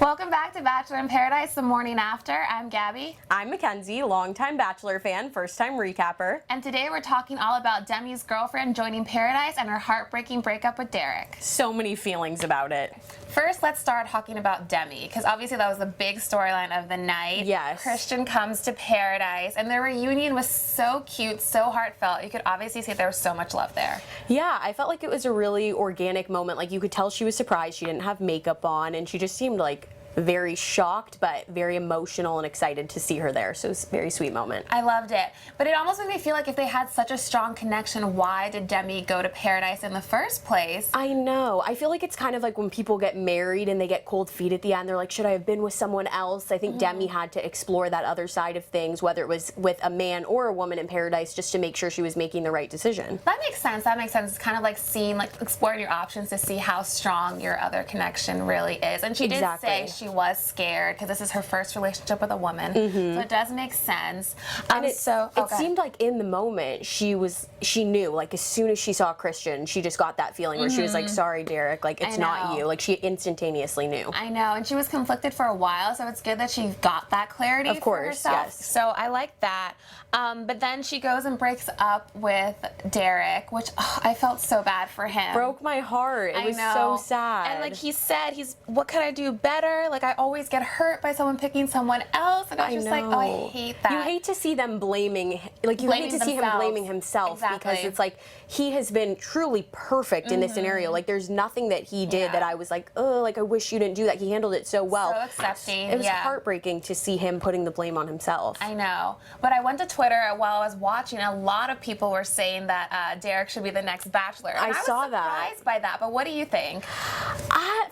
Welcome back to Bachelor in Paradise, the morning after. I'm Gabby. I'm Mackenzie, longtime Bachelor fan, first-time recapper. And today we're talking all about Demi's girlfriend joining Paradise and her heartbreaking breakup with Derek. So many feelings about it. First, let's start talking about Demi, because obviously that was the big storyline of the night. Yes. Christian comes to Paradise, and their reunion was so cute, so heartfelt. You could obviously see there was so much love there. Yeah, I felt like it was a really organic moment. Like, you could tell she was surprised. She didn't have makeup on, and she just seemed like very shocked, but very emotional and excited to see her there. So it was a very sweet moment. I loved it. But it almost made me feel like if they had such a strong connection, why did Demi go to Paradise in the first place? I know. I feel like it's kind of like when people get married and they get cold feet at the end. They're like, should I have been with someone else? I think Demi had to explore that other side of things, whether it was with a man or a woman in Paradise, just to make sure she was making the right decision. That makes sense. That makes sense. It's kind of like exploring your options to see how strong your other connection really is. And she did say she was scared because this is her first relationship with a woman, so it does make sense. And it seemed like in the moment she knew, like as soon as she saw Christian, she just got that feeling where she was like, sorry Derek, like it's not you. Like she instantaneously knew. I know, and she was conflicted for a while, so it's good that she got that clarity for herself. Yes. So I like that. But then she goes and breaks up with Derek, which I felt so bad for him. Broke my heart. It was so sad. And like he said, what could I do better? Like I always get hurt by someone picking someone else, and I was just like, oh, I hate that. You hate to see them blaming, like you hate to see him blaming himself, because it's like he has been truly perfect in this scenario. Like there's nothing that he did that I was like, oh, like I wish you didn't do that. He handled it so well. So accepting. It was heartbreaking to see him putting the blame on himself. I know, but I went to Twitter while I was watching. A lot of people were saying that Derek should be the next Bachelor. And I saw was surprised by that. But what do you think?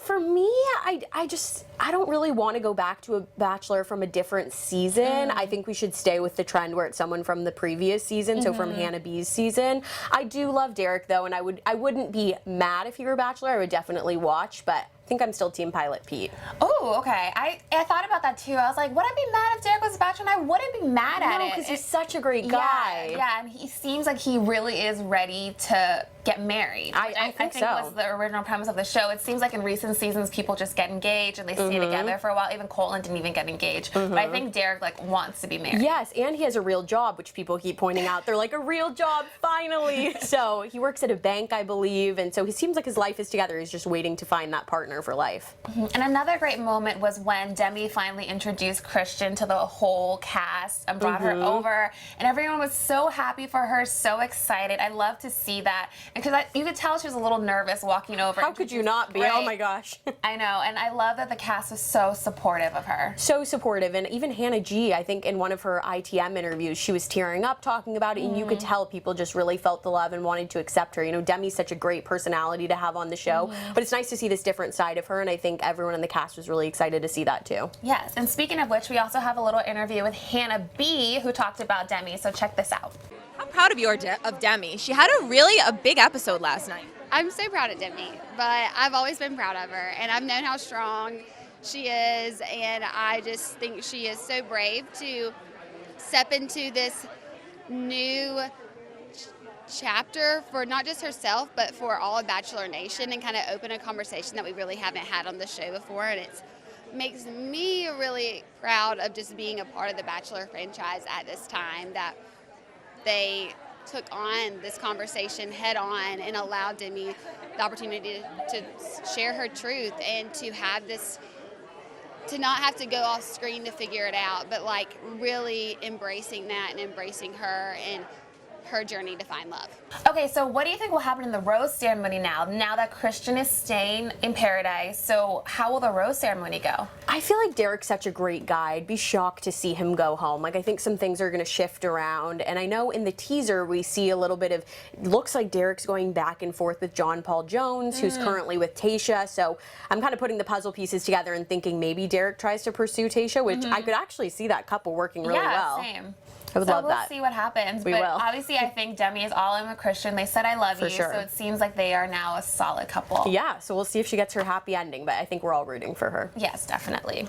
For me, I don't really want to go back to a Bachelor from a different season. I think we should stay with the trend where it's someone from the previous season, so from Hannah B's season. I do love Derek though, and I wouldn't be mad if he were a Bachelor. I would definitely watch, but I think I'm still Team Pilot Pete. Oh, okay. I thought about that too. I was like, would I be mad if Derek was a Bachelor? And I wouldn't be mad at it. No, because he's such a great guy. Yeah, and he seems like he really is ready to get married. I think so. Was the original premise of the show. It seems like in recent seasons people just get engaged and they stay together for a while. Even Colton didn't even get engaged. But I think Derek wants to be married. Yes, and he has a real job, which people keep pointing out. They're like, a real job, finally. So he works at a bank, I believe, and so he seems like his life is together. He's just waiting to find that partner for life. And another great moment was when Demi finally introduced Christian to the whole cast and brought her over, and everyone was so happy for her, so excited. I love to see that, because you could tell she was a little nervous walking over. How could you not be? Oh my gosh. I know, and I love that the cast was so supportive of her. So supportive, and even Hannah G, I think in one of her ITM interviews, she was tearing up talking about it, and you could tell people just really felt the love and wanted to accept her. You know, Demi's such a great personality to have on the show, but it's nice to see this different side of her, and I think everyone in the cast was really excited to see that too. Yes, and speaking of which, we also have a little interview with Hannah B, who talked about Demi, so check this out. I'm proud of you of Demi. She had a big episode last night. I'm so proud of Demi, but I've always been proud of her, and I've known how strong she is, and I just think she is so brave to step into this new chapter for not just herself, but for all of Bachelor Nation, and kind of open a conversation that we really haven't had on the show before, and it makes me really proud of just being a part of the Bachelor franchise at this time, that they took on this conversation head on and allowed Demi the opportunity to share her truth and to have this, to not have to go off screen to figure it out, but like really embracing that and embracing her and her journey to find love. Okay, so what do you think will happen in the rose ceremony now that Christian is staying in Paradise? So how will the rose ceremony go? I feel like Derek's such a great guy. I'd be shocked to see him go home. Like, I think some things are going to shift around, and I know in the teaser we see a little bit of, looks like Derek's going back and forth with John Paul Jones, who's currently with Tayshia, so I'm kind of putting the puzzle pieces together and thinking maybe Derek tries to pursue Tayshia, which I could actually see that couple working really well. Yeah, same. I would so love we'll that. see what happens. We but will. obviously, I think Demi is all in with Christian. They said I love you, sure. so it seems like they are now a solid couple. Yeah, so we'll see if she gets her happy ending, but I think we're all rooting for her. Yes, definitely.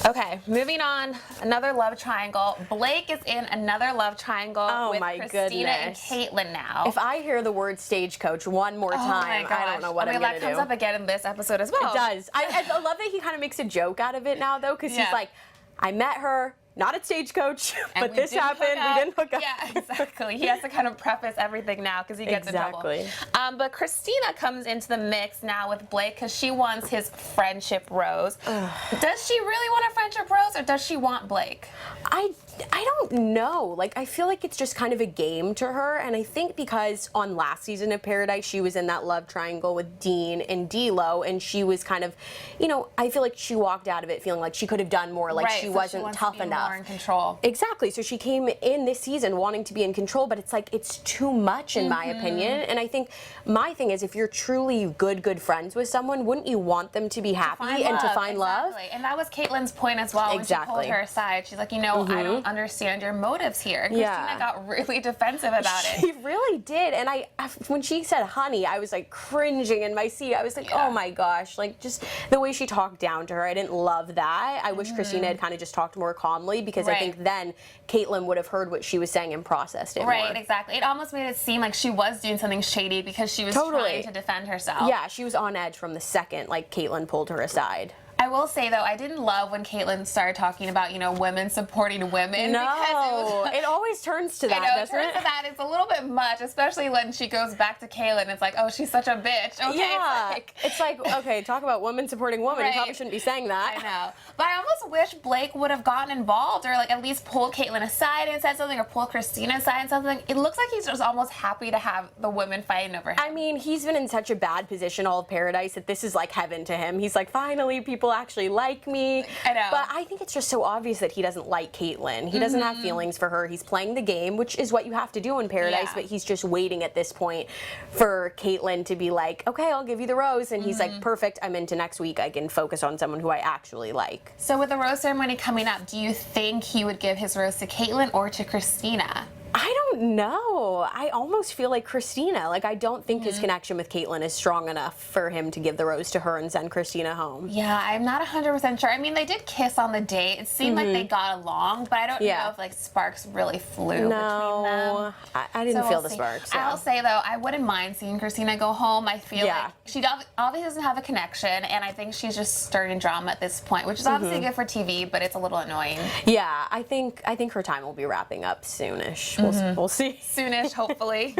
Okay, moving on. Another love triangle. Blake is in another love triangle with my Christina and goodness. Caitlyn now. If I hear the word stagecoach one more Oh my time, I don't gosh. know what I mean, I'm going that to comes do. up again in this episode as well. It does. I love that he kind of makes a joke out of it now, though, because Yeah. he's like, I met her, not at Stagecoach, And but we this didn't hook happened. up. We didn't hook up. Yeah, exactly. He has to kind of preface everything now because he gets Exactly. in trouble. But Christina comes into the mix now with Blake because she wants his friendship rose. Does she really want a friendship rose or does she want Blake? I don't know. Like, I feel like it's just kind of a game to her, and I think because on last season of Paradise, she was in that love triangle with Dean and D'Lo, and she was kind of, you know, I feel like she walked out of it feeling like she could have done more, like right, she so wasn't wants tough to be enough. More in control. Exactly. So she came in this season wanting to be in control, but it's like it's too much in my opinion. And I think my thing is if you're truly good friends with someone, wouldn't you want them to be happy and to find love? Exactly. And that was Caitlin's point as well when she pulled her aside. She's like, you know, I don't understand your motives here. And Christina got really defensive about it. She really did. And I when she said honey, I was like cringing in my seat. I was like, oh my gosh, like just the way she talked down to her. I didn't love that. I wish Christina had kind of just talked more calmly because I think then Caitlyn would have heard what she was saying and processed it Right, more. exactly. It almost made it seem like she was doing something shady because she was trying to defend herself. Yeah, she was on edge from the second like Caitlyn pulled her aside. I will say though, I didn't love when Caitlyn started talking about, you know, women supporting women. No, because it always turns to that, I know, doesn't it turns to that. It's a little bit much, especially when she goes back to Caitlyn. It's like, oh, she's such a bitch. Okay, yeah, it's like, okay, talk about women supporting women. You probably shouldn't be saying that. I know. But I almost wish Blake would have gotten involved or like at least pulled Caitlyn aside and said something or pulled Christina aside and something. It looks like he's just almost happy to have the women fighting over him. I mean, he's been in such a bad position all of Paradise that this is like heaven to him. He's like, finally, people actually like me. I know. But I think it's just so obvious that he doesn't like Caitlyn. He doesn't have feelings for her. He's playing the game, which is what you have to do in Paradise, but he's just waiting at this point for Caitlyn to be like, okay, I'll give you the rose. And he's like, perfect, I'm into next week. I can focus on someone who I actually like. So with the rose ceremony coming up, do you think he would give his rose to Caitlyn or to Christina? I don't know. I almost feel like Christina. Like, I don't think his connection with Caitlyn is strong enough for him to give the rose to her and send Christina home. Yeah, I'm not 100% sure. I mean, they did kiss on the date. It seemed like they got along, but I don't know if like sparks really flew between them. I didn't feel the sparks. I'll say though, I wouldn't mind seeing Christina go home. I feel like she obviously doesn't have a connection, and I think she's just stirring drama at this point, which is obviously good for TV, but it's a little annoying. Yeah, I think her time will be wrapping up soonish. We'll see. Soonish, hopefully.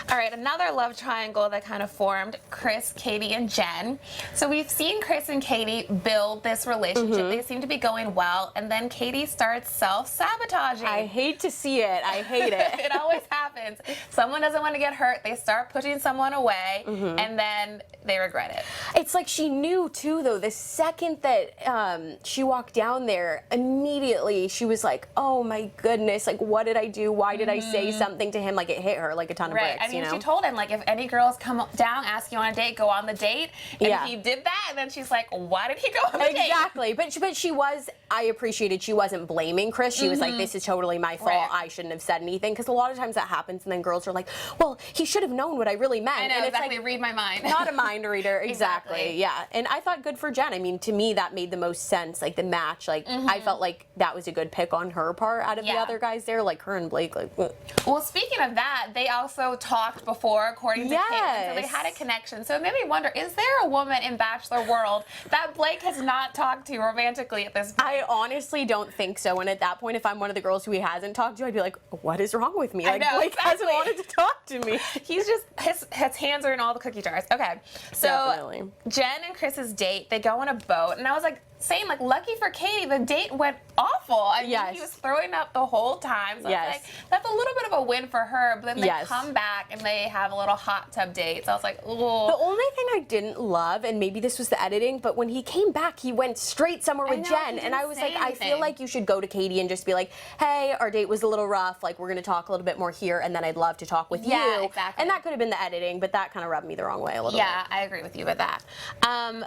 All right, another love triangle that kind of formed, Chris, Katie, and Jen. So we've seen Chris and Katie build this relationship. They seem to be going well, and then Katie starts self-sabotaging. I hate to see it. I hate it. It always happens. Someone doesn't want to get hurt. They start pushing someone away, and then they regret it. It's like she knew, too, though. The second that she walked down there, immediately she was like, oh, my goodness. Like, what did I do? Why did I say something to him? Like, it hit her like a ton of bricks. I mean, you know? she told him, like, if any girls come down, ask you on a date, go on the date. And he did that, and then she's like, why did he go on the date? Exactly. But she was, I appreciated she wasn't blaming Chris. She was like, this is totally my fault. I shouldn't have said anything. Because a lot of times that happens, and then girls are like, well, he should have known what I really meant. I know, and it's exactly. like, read my mind. Not a mind reader. Exactly. Yeah. And I thought good for Jen. I mean, to me, that made the most sense. Like, the match, like, I felt like that was a good pick on her part out of the other guys there. Like, her and Blake, like, well, speaking of that, they also talked before, according to Caitlyn, so they had a connection. So it made me wonder, is there a woman in Bachelor world that Blake has not talked to romantically at this point? I honestly don't think so. And at that point, if I'm one of the girls who he hasn't talked to, I'd be like, what is wrong with me? Like, I know, Blake hasn't wanted to talk to me. He's just, his hands are in all the cookie jars. Okay, so Definitely. Jen and Chris's date, they go on a boat, and I was like, saying, like, lucky for Katie, the date went awful. I mean, he was throwing up the whole time. So I was like, that's a little bit of a win for her. But then they come back and they have a little hot tub date. So I was like, ooh. The only thing I didn't love, and maybe this was the editing, but when he came back, he went straight somewhere with Jen. And I was like, I feel like you should go to Katie and just be like, hey, our date was a little rough. Like, we're going to talk a little bit more here, and then I'd love to talk with you. Exactly. And that could have been the editing, but that kind of rubbed me the wrong way a little bit. Yeah, I agree with you with that.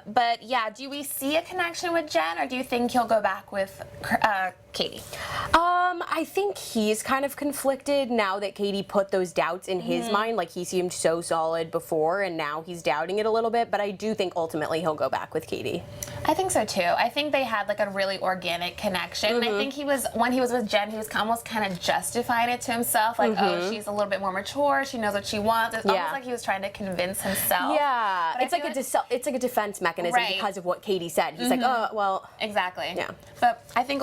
But yeah, do we see a connection with Jen, or do you think he'll go back with Katie? I think he's kind of conflicted now that Katie put those doubts in his mind. Like, he seemed so solid before, and now he's doubting it a little bit. But I do think ultimately he'll go back with Katie. I think so too. I think they had like a really organic connection. And I think when he was with Jen, he was almost kind of justifying it to himself, like, oh, she's a little bit more mature. She knows what she wants. It's almost like he was trying to convince himself. Yeah, But it's like a defense mechanism because of what Katie said. He's like, oh, well. Exactly. Yeah. But I think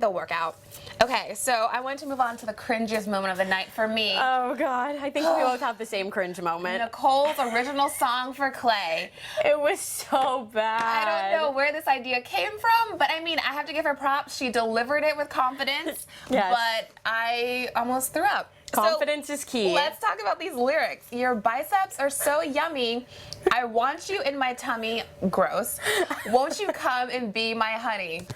they'll work out. Okay, so I want to move on to the cringiest moment of the night for me. Oh God, I think we both have the same cringe moment. Nicole's original song for Clay. It was so bad. I don't know where this idea came from, but I mean, I have to give her props. She delivered it with confidence, Yes. but I almost threw up. Confidence is key. Let's talk about these lyrics. Your biceps are so yummy. I want you in my tummy. Gross. Won't you come and be my honey?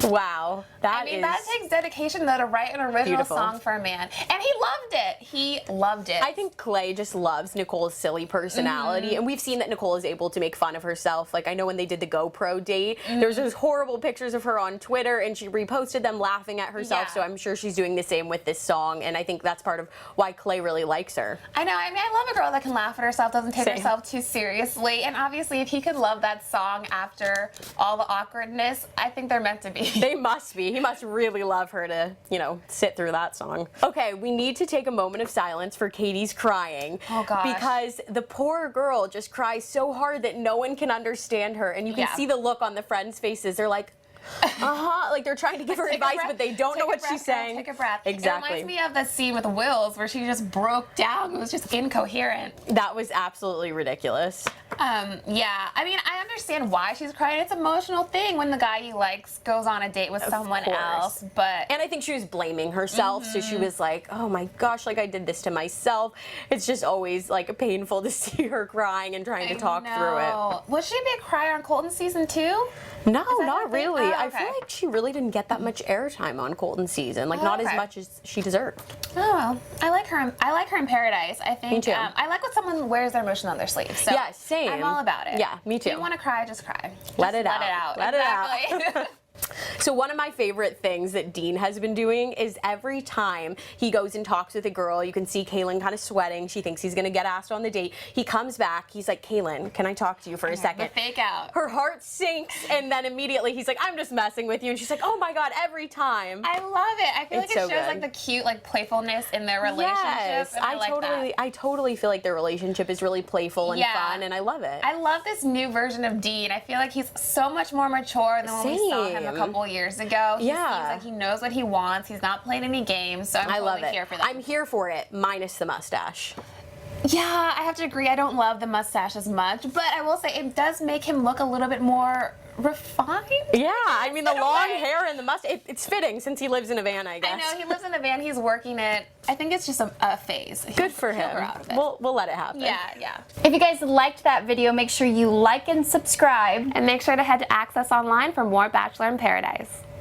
Wow. That takes dedication though to write an original beautiful. song for a man. And he loved it. He loved it. I think Clay just loves Nicole's silly personality, and we've seen that Nicole is able to make fun of herself. Like, I know when they did the GoPro date, there was those horrible pictures of her on Twitter, and she reposted them laughing at herself, Yeah. so I'm sure she's doing the same with this song, and I think that's part of why Clay really likes her. I know. I mean, I love a girl that can laugh at herself, doesn't take Same. herself too seriously. And obviously, if he could love that song after all the awkwardness, I think they're meant to be. They must be. He must really love her to, sit through that song. Okay, we need to take a moment of silence for Katie's crying. Oh, gosh. Because the poor girl just cries so hard that no one can understand her. And you can Yeah. see the look on the friends' faces. They're like, like they're trying to give her Take a advice, breath. but they don't Take know a what breath, she's girl. saying. Take a breath. Exactly. It reminds me of the scene with Wills where she just broke down. It was just incoherent. That was absolutely ridiculous. Yeah. I mean, I understand why she's crying. It's an emotional thing when the guy you like goes on a date with someone course. else. But And I think she was blaming herself, so she was like, oh my gosh, like I did this to myself. It's just always like painful to see her crying and trying to talk through it. Was she a big crier on Colton season 2? No, that not her thing? really. Oh, I feel okay. like she really didn't get that much airtime on Colton's season. Like, not as okay. much as she deserved. Oh well, I like her. I like her in Paradise. I think. Me too. I like when someone wears their emotion on their sleeve. So Yeah, same. I'm all about it. Yeah, me If you too. want to cry, just cry. Let it Let out. it out. Let it out. Exactly. So one of my favorite things that Dean has been doing is every time he goes and talks with a girl, you can see Kaylin kind of sweating. She thinks he's going to get asked on the date. He comes back. He's like, Kaylin, can I talk to you for a second? The fake out. Her heart sinks, and then immediately he's like, I'm just messing with you. And she's like, oh my God, every time. I love it. I feel It's like it so shows good. like the cute like playfulness in their relationship. Yes, and I like that. I totally feel like their relationship is really playful and fun, and I love it. I love this new version of Dean. I feel like he's so much more mature than when we saw him a Same. couple years ago. He Yeah. seems like he knows what he wants. He's not playing any games, so I'm I totally love it. here for that. I'm here for it, minus the mustache. Yeah, I have to agree. I don't love the mustache as much, but I will say it does make him look a little bit more refined. Yeah, I mean the In a long way. hair and the mustache, it's fitting since he lives in a van, I guess. I know he lives in a van. He's working it. I think it's just a phase. Good for He'll him. grow out of it. We'll let it happen. Yeah. If you guys liked that video, make sure you like and subscribe. And make sure to head to Access Online for more Bachelor in Paradise.